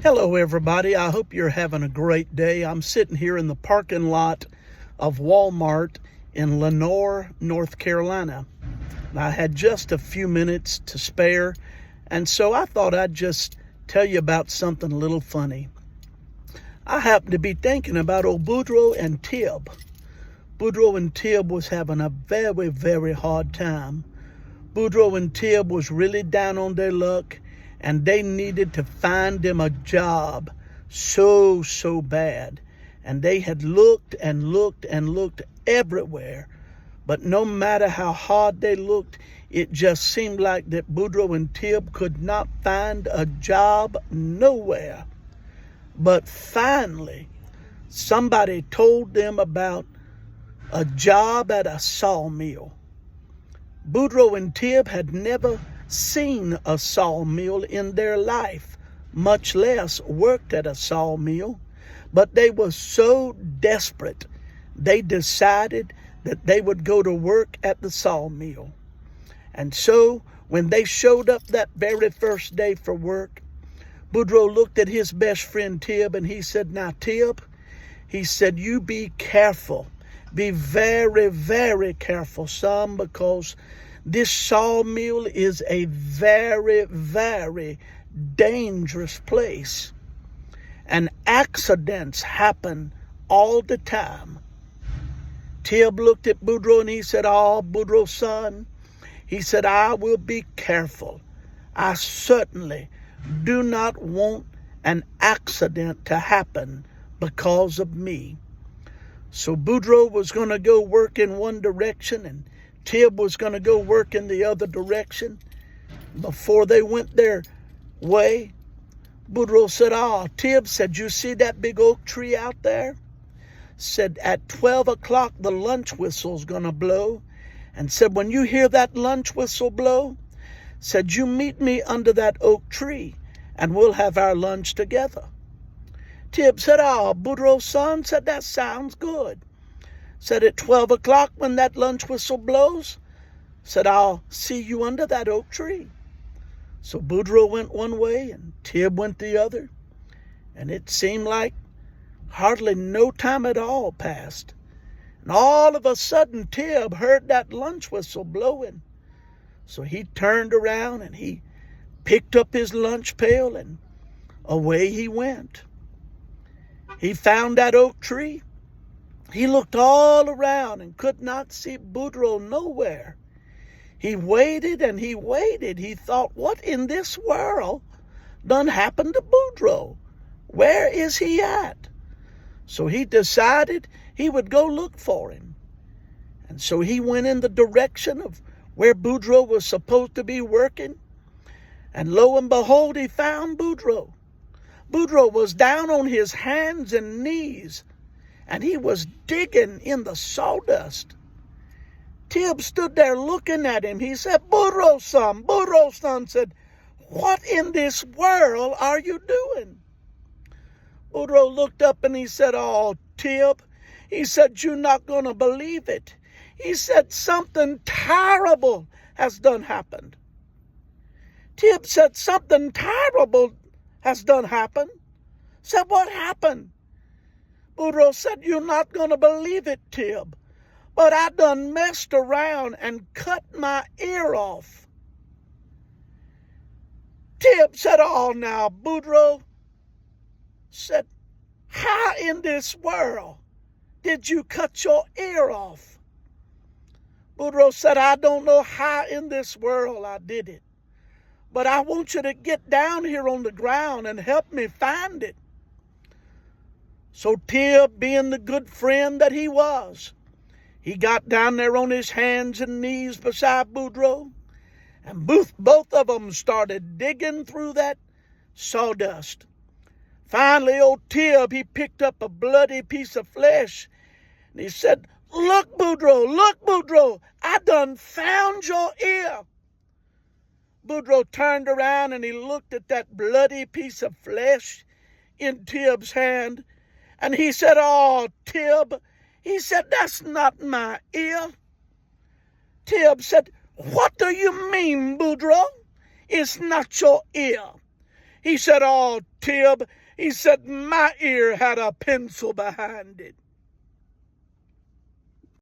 Hello, everybody. I hope you're having a great day. I'm sitting here in the parking lot of Walmart in Lenoir, North Carolina. I had just a few minutes to spare, and so I thought I'd just tell you about something a little funny. I happened to be thinking about old Boudreaux and Tib. Boudreaux and Tib was having a very, very hard time. Boudreaux and Tib was really down on their luck, and they needed to find them a job so bad. And they had looked and looked and looked everywhere. But no matter how hard they looked, it just seemed like that Boudreaux and Tib could not find a job nowhere. But finally, somebody told them about a job at a sawmill. Boudreaux and Tib had never seen a sawmill in their life, much less worked at a sawmill, but they were so desperate, they decided that they would go to work at the sawmill. And so, when they showed up that very first day for work, Boudreaux looked at his best friend Tib and he said, "Now, Tib," he said, "you be careful. Be very, very careful, son, because this sawmill is a very, very dangerous place. And accidents happen all the time." Tib looked at Boudreaux and he said, "Oh, Boudreaux, son," he said, "I will be careful. I certainly do not want an accident to happen because of me." So Boudreaux was going to go work in one direction and Tib was going to go work in the other direction. Before they went their way, Boudreaux said, Tib said, "You see that big oak tree out there?" Said, "At 12 o'clock, the lunch whistle's going to blow." And said, "When you hear that lunch whistle blow," said, "you meet me under that oak tree and we'll have our lunch together." Tib said, Boudreaux, son," said, "that sounds good." Said, "At 12 o'clock when that lunch whistle blows," said, "I'll see you under that oak tree." So Boudreaux went one way and Tib went the other. And it seemed like hardly no time at all passed. And all of a sudden Tib heard that lunch whistle blowing. So he turned around and he picked up his lunch pail and away he went. He found that oak tree. He looked all around and could not see Boudreaux nowhere. He waited and he waited. He thought, what in this world done happened to Boudreaux? Where is he at? So he decided he would go look for him. And so he went in the direction of where Boudreaux was supposed to be working. And lo and behold, he found Boudreaux. Boudreaux was down on his hands and knees, and he was digging in the sawdust. Tib stood there looking at him. He said, Boudreaux, son, said, "What in this world are you doing?" Boudreaux looked up and he said, Tib," he said, "you're not going to believe it." He said, "Something terrible has done happened." Tib said, "Something terrible has done happened?" Said, "What happened?" Boudreaux said, "You're not going to believe it, Tib, but I done messed around and cut my ear off." Tib said, now, Boudreaux," said, "how in this world did you cut your ear off?" Boudreaux said, "I don't know how in this world I did it, but I want you to get down here on the ground and help me find it." So Tib, being the good friend that he was, he got down there on his hands and knees beside Boudreaux, and both of them started digging through that sawdust. Finally, old Tib, he picked up a bloody piece of flesh, and he said, look, Boudreaux, I done found your ear." Boudreaux turned around and he looked at that bloody piece of flesh in Tib's hand, and he said, Tib, he said, "that's not my ear." Tib said, "What do you mean, Boudreaux? It's not your ear. He said, "Oh, Tib," he said, "my ear had a pencil behind it."